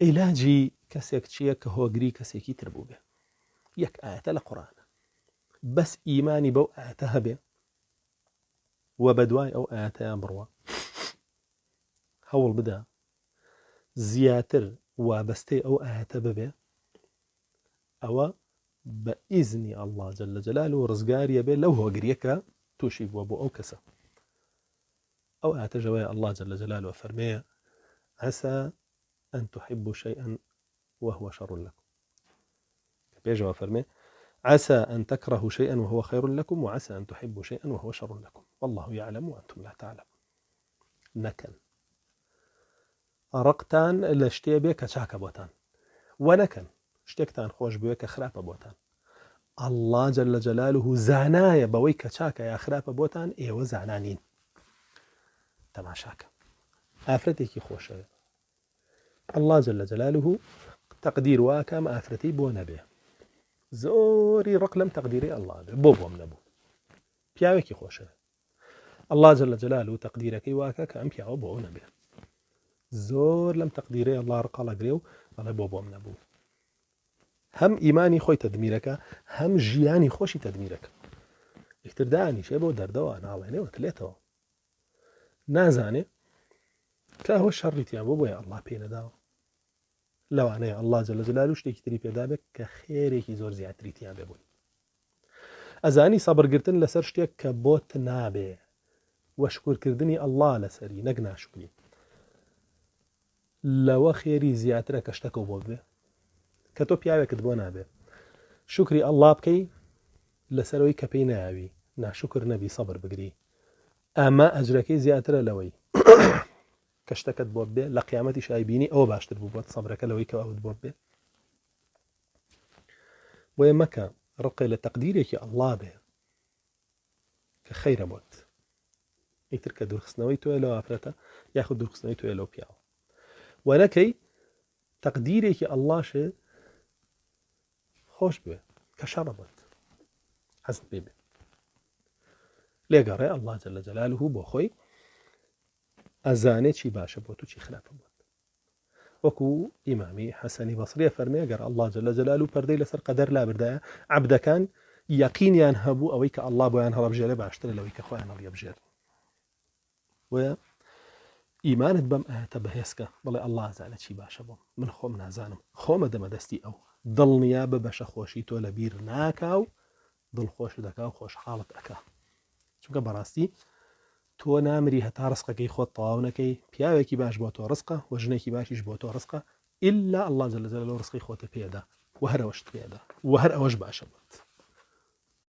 علاجی کەسێک چییە کە هۆگری کەسێکی تر بوو بێ؟ یەک ئاەتە لە قورئانە، بەس ئیمانی بەو ئاەتە هەبێ و بەدوای ئەو ئاەتەیان بڕوە هەوڵ بدە زیاتر وابەستەی ئەو ئاەتە ببێ، ئەوە بە ئیزنی ئەڵڵا جەلە جەلاله ڕزگاریە بێ لەو هۆگریە کە تووشی بووە بۆ ئەو کەسە. ئەو ئاەتە ژەوەیە ئەڵڵا جەلە جەلاله فەرمێیە عەسى أن تحبوا شيئا وهو شر لكم. بيجوا فرمي عسى أن تكرهوا شيئا وهو خير لكم وعسى أن تحبوا شيئا وهو شر لكم والله يعلم وأنتم لا تعلمون. نكن رقتان لشتي بك شاك بوتان ونكن شتكتان خوش بك خراب بوتان. الله جل جلاله زانايا بويك شاك يا خراب بوتان ايوه زعنانين تماشاك آفرتك خوشة. الله جل جلاله تقدير واكام آفرتي بو نبي زوري رقلم تقديري الله بو منبو بياوكي خوشه. الله جل جلاله تقديرك واكا كام بياو بو نبي زور لم تقديري الله رقال قريو الله بو منبو. هم إيماني خوي تدميرك هم جياني خوشي تدميرك اكترداني شي بو دردوا ناڵێنێ وتلێتەوە نازانێ كهو الشر تيابو بو يا الله بينا داو لو أنا الله جل جلاله شتێکی تری پێدا بێت کە خێرێکی زۆر زیاتری تیان بێ بووی. ئەزانی سەبرگرتن لەسەر شتێک کە بۆت نابێ و شکرکردنی الله لەسەری نەک ناشکری لەوە خێری زیاترە کە شتەکە بۆ بێ کە تۆ پیاوێکت بۆ نابێ شکری الله بکەی لەسەرەوەی کە پێی ناوی ناشکر نەبی سەبر بگری ئەمە ئەجرەکەی زیاترە لەوەی کە شتەکەت بۆ بێ لە قیامەتی شایبینی ئەوە باشتر بوو بۆت سەبرەکە لەوەی کە ئەوت بۆ بێ. بۆیە مەکە ڕقی لە تەقدیرێکی ئەڵڵا بێ کە خەیرە بۆت ئیتر کە دوورخستنەوەی تۆیە لەو ئافرەتە یاخود دوورخستنەوەی تۆیە لەو پیاوە و نەکەی تەقدیرێکی ئەڵڵاشێ خۆش بێ کە شەڕە بۆت حەزت پێ بێ لێگەڕێ ئەڵڵا جەلە جەلاله بۆ خۆی ئەزانێ چی باشە بۆت و چی خراپە بۆت. وەکو ئیمامی حەسەنی بەسریە فەرمێ گەر ئەڵڵا جەلە جەلاله پەردەی لەسەر قەدەر لابردایە عەبدەکان یەقینیان هەبوو ئەوەی کە ئەڵڵا بۆیان هەڵەبژێرێ باشترە لەوەی کە خۆیان هەڵیەبژێرن. وە ئیمانت بەم ئاەتە بەهێزکە بڵێ ئەڵڵا ئەزانێ چی باشە بۆم من خۆم نازانم خۆمە دەمە دەستی ئەو دڵنیا بە بەشە خۆشی تۆ لەبیر ناکا و دڵخۆش دەکا و خۆشحاڵت ئەکا چونکە بەڕاستی تۆ نامری هەتا ڕزقەکەی خۆت تەواو نەکەی پیاوێکی باش بۆ تۆ ڕزقە و ژنێکی باشیش بۆ تۆ ڕزقە ئیلا ئەڵڵا جەلە جەلالەهو ڕزقی خۆتە پێدا و هەر ئەوەشت پێدا و هەر ئەوەش باشە بۆت.